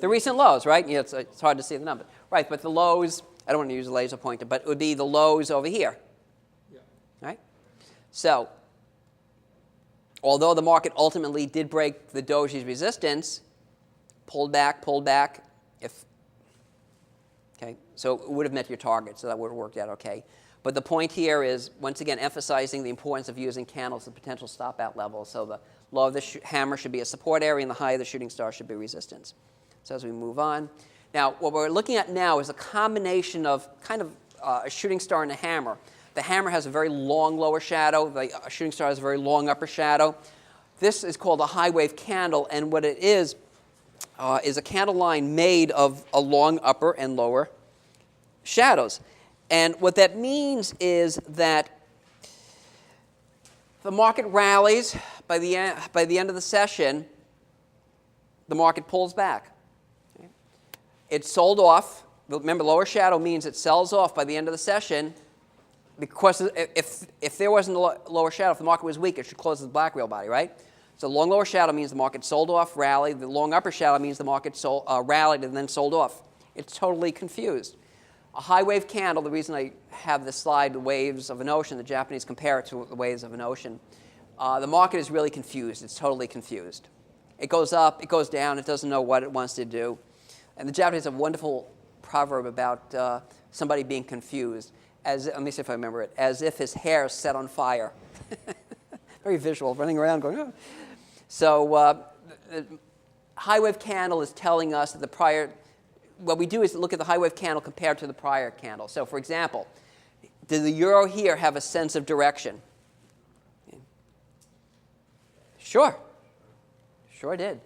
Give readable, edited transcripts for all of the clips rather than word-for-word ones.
The recent lows, right? Yeah, it's hard to see the number. Right, but the lows, I don't want to use a laser pointer, but it would be the lows over here. Yeah. Right? So, although the market ultimately did break the doji's resistance, pulled back, okay, so it would have met your target, so that would have worked out okay. But the point here is, once again, emphasizing the importance of using candles as potential stop-out levels. So the low of the hammer should be a support area, and the high of the shooting star should be resistance. So as we move on. Now, what we're looking at now is a combination of kind of a shooting star and a hammer. The hammer has a very long lower shadow. The shooting star has a very long upper shadow. This is called a high wave candle, and what it is a candle line made of a long upper and lower shadows. And what that means is that the market rallies. By the end of the session, the market pulls back. Okay? It sold off. Remember, lower shadow means it sells off by the end of the session. Because if there wasn't a lower shadow, if the market was weak, it should close as a black real body, right? So long lower shadow means the market sold off, rallied. The long upper shadow means the market rallied and then sold off. It's totally confused. A high wave candle, the reason I have this slide, the waves of an ocean, the Japanese compare it to the waves of an ocean. The market is really confused. It's totally confused. It goes up, it goes down, it doesn't know what it wants to do. And the Japanese have a wonderful proverb about somebody being confused. Let me see if I remember it. As if his hair is set on fire. Very visual, running around going, oh. So the high wave candle is telling us that the prior, what we do is look at the high wave candle compared to the prior candle. So for example, did the euro here have a sense of direction? Sure. Sure did.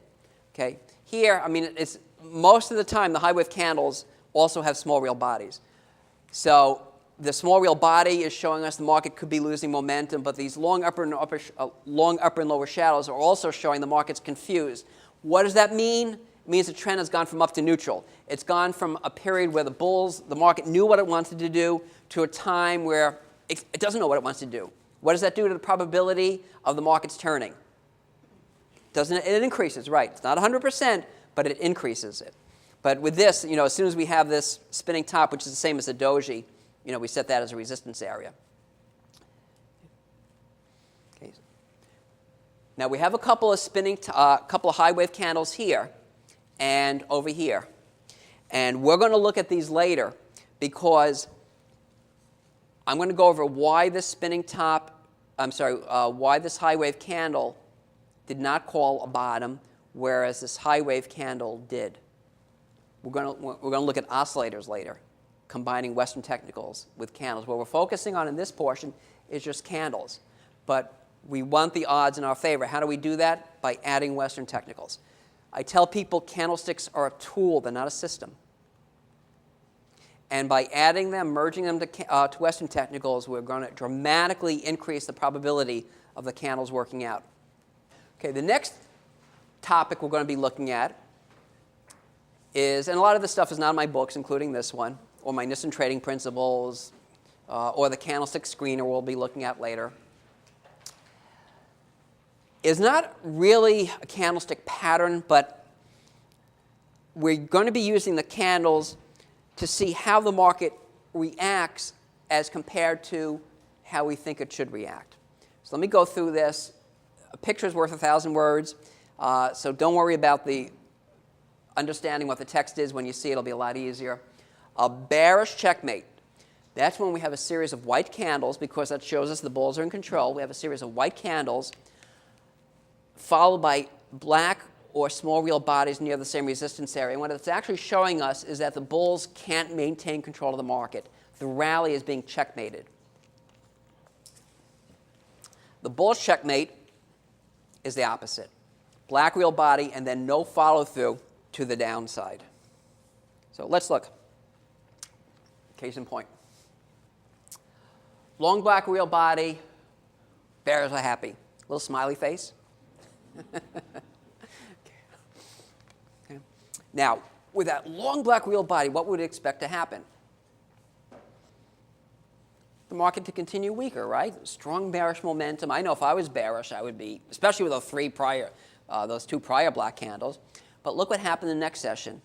Okay. Here, I mean, it's most of the time the high wave candles also have small real bodies. So the small real body is showing us the market could be losing momentum, but these long upper and lower shadows are also showing the market's confused. What does that mean? It means the trend has gone from up to neutral. It's gone from a period where the market knew what it wanted to do, to a time where it doesn't know what it wants to do. What does that do to the probability of the markets turning? It increases, right? It's not 100%, but it increases it. But with this, as soon as we have this spinning top, which is the same as the doji, we set that as a resistance area. Okay. Now we have a couple of couple of high wave candles here and over here, and we're going to look at these later because I'm going to go over why this spinning top. Why this high wave candle did not call a bottom, whereas this high wave candle did. We're going to look at oscillators later, combining Western technicals with candles. What we're focusing on in this portion is just candles. But we want the odds in our favor. How do we do that? By adding Western technicals. I tell people candlesticks are a tool, they're not a system. And by adding them, merging them to Western technicals, we're going to dramatically increase the probability of the candles working out. Okay, the next topic we're going to be looking at is, and a lot of this stuff is not in my books, including this one, or my Nissen trading principles, or the candlestick screener we'll be looking at later, is not really a candlestick pattern, but we're going to be using the candles to see how the market reacts as compared to how we think it should react. So let me go through this. A picture's worth 1,000 words, so don't worry about the understanding what the text is. When you see it, it'll be a lot easier. A bearish checkmate. That's when we have a series of white candles, because that shows us the bulls are in control. We have a series of white candles followed by black or small real bodies near the same resistance area. And what it's actually showing us is that the bulls can't maintain control of the market. The rally is being checkmated. The bull's checkmate is the opposite. Black real body and then no follow-through to the downside. So let's look. Case in point. Long black real body, bears are happy. Little smiley face. Okay. Now, with that long black real body, what would you expect to happen? The market to continue weaker, right? Strong bearish momentum. I know if I was bearish, I would be, especially with those two prior black candles. But look what happened in the next session.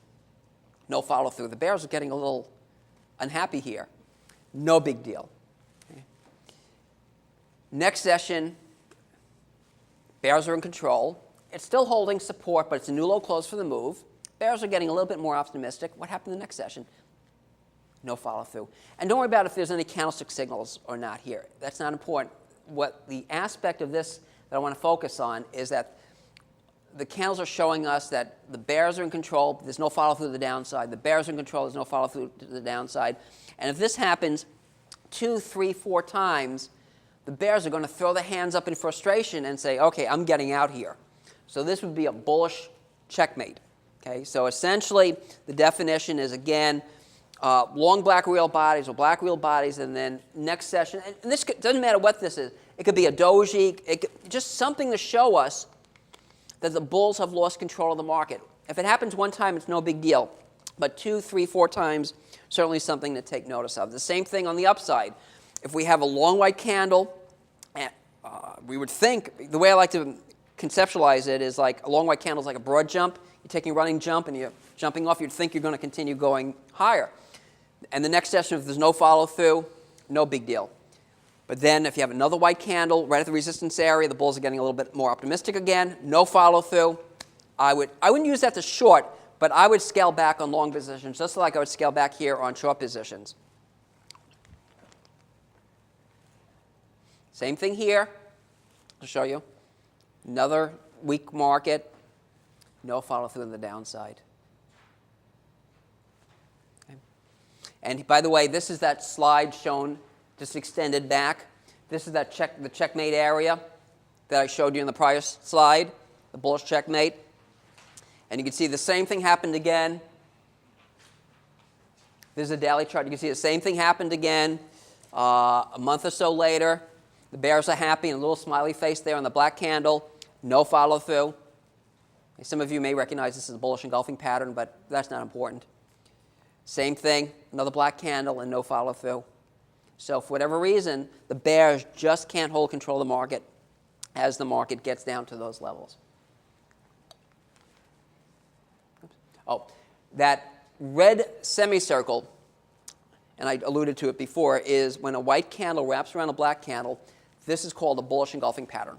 No follow through. The bears are getting a little unhappy here. No big deal. Okay. Next session, bears are in control. It's still holding support, but it's a new low close for the move. Bears are getting a little bit more optimistic. What happened in the next session? No follow through. And don't worry about if there's any candlestick signals or not here. That's not important. What the aspect of this that I want to focus on is that the candles are showing us that the bears are in control. There's no follow through to the downside. The bears are in control. There's no follow through to the downside. And if this happens 2, 3, 4 times, the bears are going to throw their hands up in frustration and say, okay, I'm getting out here. So this would be a bullish checkmate. Okay? So essentially, the definition is, again, long black real bodies or black real bodies, and then next session, and this doesn't matter what this is. It could be a doji, just something to show us that the bulls have lost control of the market. If it happens one time, it's no big deal. But 2, 3, 4 times, certainly something to take notice of. The same thing on the upside. If we have a long white candle, we would think, the way I like to conceptualize it is like a long white candle is like a broad jump. You're taking a running jump and you're jumping off. You'd think you're going to continue going higher. And the next session, if there's no follow through, no big deal. But then if you have another white candle right at the resistance area, the bulls are getting a little bit more optimistic again, no follow through. I wouldn't use that to short, but I would scale back on long positions, just like I would scale back here on short positions. Same thing here. I'll show you. Another weak market, no follow through on the downside. Okay. And by the way, this is that slide shown just extended back. This is that the checkmate area that I showed you in the prior slide, the bullish checkmate. And you can see the same thing happened again. This is a daily chart. You can see the same thing happened again a month or so later. The bears are happy, and a little smiley face there on the black candle. No follow through. Some of you may recognize this as a bullish engulfing pattern, but that's not important. Same thing, another black candle and no follow through. So for whatever reason, the bears just can't hold control of the market as the market gets down to those levels. Oh, that red semicircle, and I alluded to it before, is when a white candle wraps around a black candle. This is called a bullish engulfing pattern.